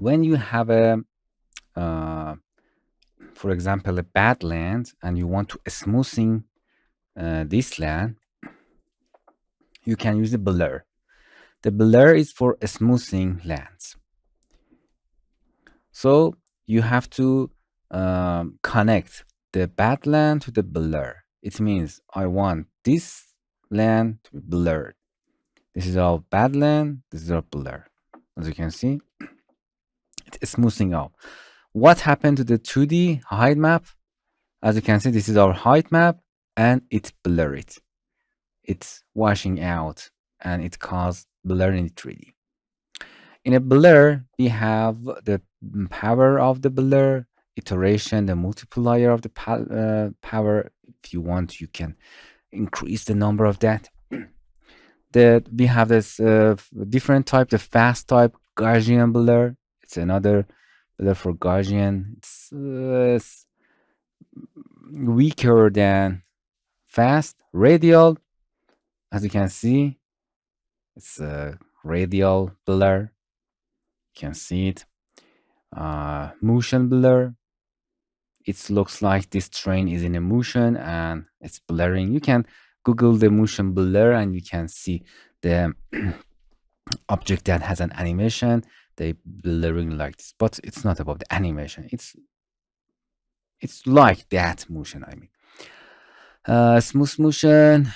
when you have for example, a bad land and you want to smoothing this land, you can use the blur. The blur is for smoothing lands. So you have to connect the bad land to the blur. It means I want this land to be blurred. This is all bad land. This is all blur. As you can see, it's smoothing out. What happened to the 2D height map? As you can see, this is our height map and it's blurred. It's washing out and it causes blur in 3D. In a blur, we have the power of the blur, iteration, the multiplier of the power. If you want, you can increase the number of that. We have this different type, the fast type, Gaussian blur. It's another blur for Gaussian. It's weaker than fast. Radial, as you can see, it's a radial blur. You can see it. Motion blur. It looks like this train is in a motion and it's blurring. You can Google the motion blur and you can see the object that has an animation. They blurring like this, but it's not about the animation. It's like that motion. I mean, smooth motion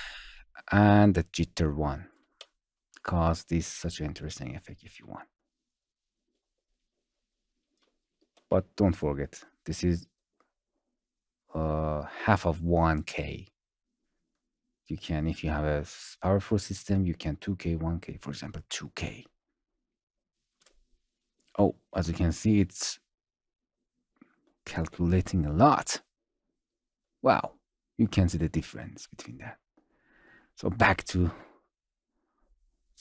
and the jitter one. Cause this such an interesting effect if you want. But don't forget, this is half of 1K. You can, if you have a powerful system, you can 2K, 1K, for example, 2K. Oh, as you can see, it's calculating a lot. Wow, you can see the difference between that. So back to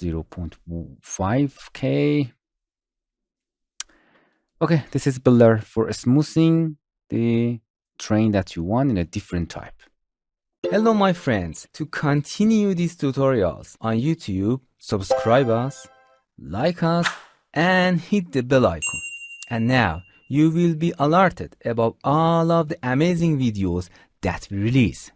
0.5K. Okay, this is blur for smoothing the train that you want in a different type. Hello my friends, to continue these tutorials on YouTube, subscribe us, like us, and hit the bell icon. And now you will be alerted about all of the amazing videos that we release.